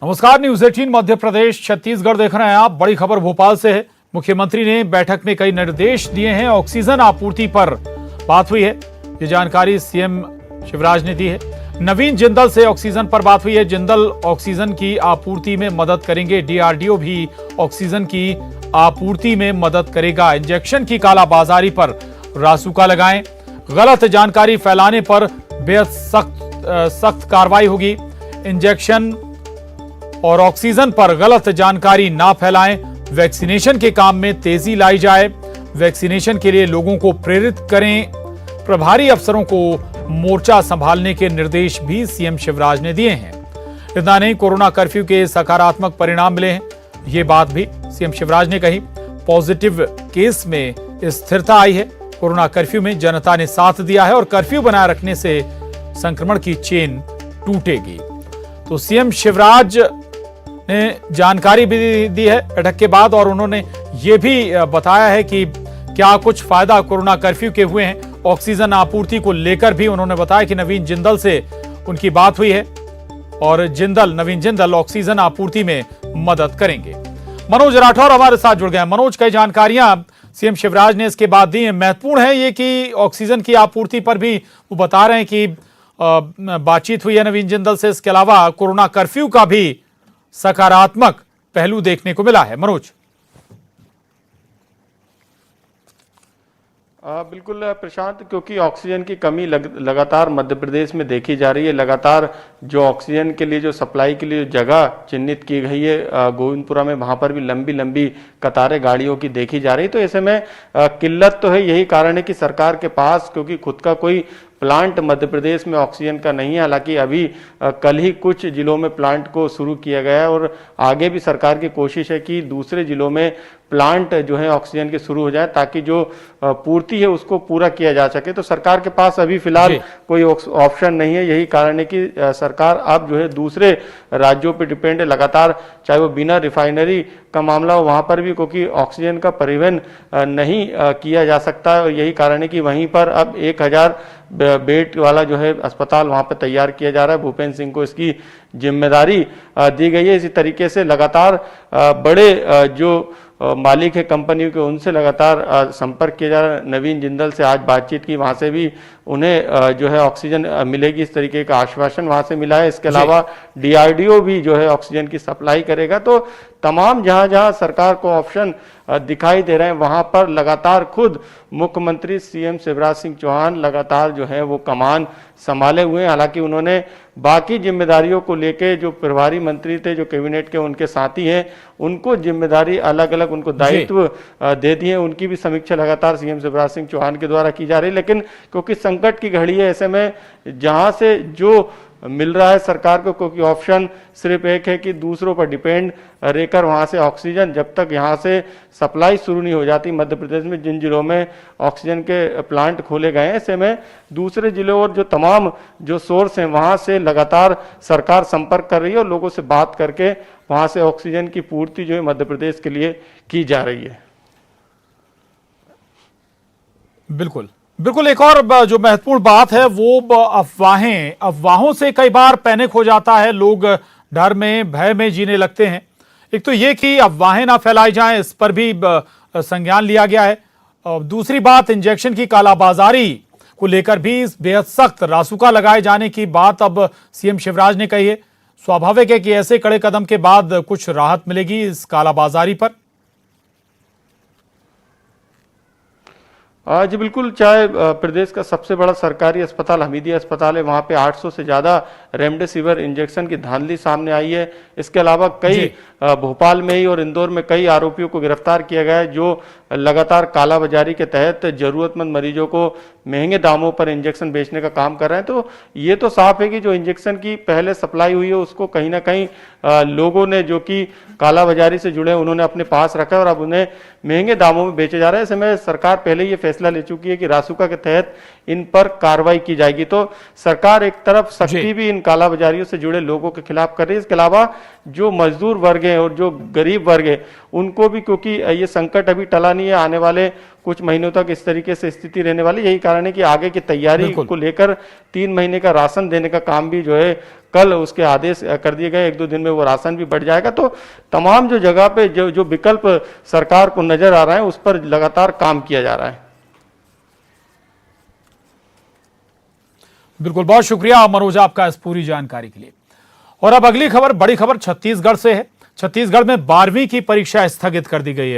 नमस्कार, न्यूज 18 मध्य प्रदेश छत्तीसगढ़ देख रहे हैं आप। बड़ी खबर भोपाल से है। मुख्यमंत्री ने बैठक में कई निर्देश दिए हैं। ऑक्सीजन आपूर्ति पर बात हुई है। ये जानकारी सीएम शिवराज ने दी है। नवीन जिंदल से ऑक्सीजन पर बात हुई है। जिंदल ऑक्सीजन की आपूर्ति में मदद करेंगे। डीआरडीओ भी ऑक्सीजन की आपूर्ति में मदद करेगा। इंजेक्शन की कालाबाजारी पर रासुका लगाएं। गलत जानकारी फैलाने पर बेहद सख्त कार्रवाई होगी। इंजेक्शन और ऑक्सीजन पर गलत जानकारी ना फैलाएं। वैक्सीनेशन के काम में तेजी लाई जाए। वैक्सीनेशन के लिए लोगों को प्रेरित करें। प्रभारी अफसरों को मोर्चा संभालने के निर्देश भी सीएम शिवराज ने दिए हैं। इतना नहीं, कोरोना कर्फ्यू के सकारात्मक परिणाम मिले हैं। ये बात भी सीएम शिवराज ने कही। पॉजिटिव केस में स्थिरता आई है। कोरोना कर्फ्यू में जनता ने साथ दिया है और कर्फ्यू बनाए रखने से संक्रमण की चेन टूटेगी। तो सीएम शिवराज ने जानकारी भी दी है बैठक के बाद, और उन्होंने ये भी बताया है कि क्या कुछ फायदा कोरोना कर्फ्यू के हुए हैं। ऑक्सीजन आपूर्ति को लेकर भी उन्होंने बताया कि नवीन जिंदल से उनकी बात हुई है और नवीन जिंदल ऑक्सीजन आपूर्ति में मदद करेंगे। मनोज राठौर हमारे साथ जुड़ गए हैं। मनोज, कई जानकारियां सीएम शिवराज ने इसके बाद दी हैं। महत्वपूर्ण है ये कि ऑक्सीजन की आपूर्ति पर भी वो बता रहे हैं कि बातचीत हुई है नवीन जिंदल से। इसके अलावा कोरोना कर्फ्यू का भी सकारात्मक पहलू देखने को मिला है। मनोज। बिल्कुल प्रशांत, क्योंकि ऑक्सीजन की कमी लगातार मध्य प्रदेश में देखी जा रही है। लगातार जो ऑक्सीजन के लिए जो सप्लाई के लिए जगह चिन्हित की गई है गोविंदपुरा में, वहां पर भी लंबी लंबी कतारें गाड़ियों की देखी जा रही। तो ऐसे में किल्लत तो है। यही कारण है कि सरकार के पास क्योंकि खुद का कोई प्लांट मध्य प्रदेश में ऑक्सीजन का नहीं है। हालांकि अभी कल ही कुछ जिलों में प्लांट को शुरू किया गया है और आगे भी सरकार की कोशिश है कि दूसरे जिलों में प्लांट जो है ऑक्सीजन के शुरू हो जाए, ताकि जो पूर्ति है उसको पूरा किया जा सके। तो सरकार के पास अभी फिलहाल कोई ऑप्शन नहीं है। यही कारण है कि सरकार अब जो है दूसरे राज्यों पर डिपेंड है लगातार, चाहे वो बिना रिफाइनरी का मामला हो वहां पर भी, क्योंकि ऑक्सीजन का परिवहन नहीं किया जा सकता है। और यही कारण है कि वहीं पर अब 1000 बेड वाला जो है अस्पताल वहां पर तैयार किया जा रहा है। भूपेंद्र सिंह को इसकी जिम्मेदारी दी गई है। इसी तरीके से लगातार बड़े जो मालिक है कंपनियों के, उनसे लगातार संपर्क किया जा रहा है। नवीन जिंदल से आज बातचीत की, वहां से भी उन्हें जो है ऑक्सीजन मिलेगी, इस तरीके का आश्वासन वहां से मिला है। इसके अलावा डीआरडीओ भी जो है ऑक्सीजन की सप्लाई करेगा। तो तमाम जहां जहां सरकार को ऑप्शन दिखाई दे रहे हैं वहां पर लगातार खुद मुख्यमंत्री सीएम शिवराज सिंह चौहान लगातार जो है वो कमान संभाले हुए हैं। हालांकि उन्होंने बाकी जिम्मेदारियों को लेके जो प्रभारी मंत्री थे, जो कैबिनेट के उनके साथी हैं, उनको जिम्मेदारी अलग अलग उनको दायित्व दे दिए। उनकी भी समीक्षा लगातार सीएम शिवराज सिंह चौहान के द्वारा की जा रही है। लेकिन क्योंकि संकट की घड़ी है, ऐसे में जहां से जो मिल रहा है सरकार को, क्योंकि ऑप्शन सिर्फ एक है कि दूसरों पर डिपेंड रहकर वहां से ऑक्सीजन जब तक यहां से सप्लाई शुरू नहीं हो जाती मध्य प्रदेश में, जिन जिलों में ऑक्सीजन के प्लांट खोले गए हैं, ऐसे में दूसरे जिलों और जो तमाम जो सोर्स हैं वहां से लगातार सरकार संपर्क कर रही है और लोगों से बात करके वहां से ऑक्सीजन की पूर्ति जो है मध्य प्रदेश के लिए की जा रही है। बिल्कुल बिल्कुल। एक और जो महत्वपूर्ण बात है वो अफवाहों से कई बार पैनिक हो जाता है। लोग डर में, भय में जीने लगते हैं। एक तो ये कि अफवाहें ना फैलाई जाएं, इस पर भी संज्ञान लिया गया है। दूसरी बात, इंजेक्शन की कालाबाजारी को लेकर भी बेहद सख्त रासुका लगाए जाने की बात अब सीएम शिवराज ने कही है। स्वाभाविक है कि ऐसे कड़े कदम के बाद कुछ राहत मिलेगी इस कालाबाजारी पर। जी बिल्कुल। चाहे प्रदेश का सबसे बड़ा सरकारी अस्पताल हमीदिया अस्पताल है, वहां पे 800 से ज्यादा रेमडेसिविर इंजेक्शन की धांधली सामने आई है। इसके अलावा कई भोपाल में ही और इंदौर में कई आरोपियों को गिरफ्तार किया गया है, जो लगातार कालाबाजारी के तहत जरूरतमंद मरीजों को महंगे दामों पर इंजेक्शन बेचने का काम कर रहे हैं। तो ये तो साफ है कि जो इंजेक्शन की पहले सप्लाई हुई है उसको कहीं ना कहीं लोगों ने, जो कि कालाबाजारी से जुड़े, उन्होंने अपने पास रखा है और अब उन्हें महंगे दामों में बेचे जा रहे हैं। ऐसे में सरकार पहले ये फैसला ले चुकी है कि रासुका के तहत इन पर कार्रवाई की जाएगी। तो सरकार एक तरफ सख्ती भी इन कालाबाजारियों से जुड़े लोगों के खिलाफ कर रही है। इसके अलावा जो मजदूर वर्ग है और जो गरीब वर्ग है उनको भी, क्योंकि ये संकट अभी टला नहीं है, आने वाले कुछ महीनों तक इस तरीके से स्थिति रहने वाली। यही कारण है कि आगे की तैयारी बिल्कुल। को लेकर 3 महीने का राशन देने का काम भी जो है कल उसके आदेश कर दिए गए, 1-2 दिन में वो राशन भी बढ़ जाएगा। तो तमाम जो जगह पे जो विकल्प सरकार को नजर आ रहा है उस पर लगातार काम किया जा रहा है। बिल्कुल, बहुत शुक्रिया मनोज आपका इस पूरी जानकारी के लिए। और अब अगली खबर, बड़ी खबर छत्तीसगढ़ से है। छत्तीसगढ़ में 12वीं की परीक्षा स्थगित कर दी गई है।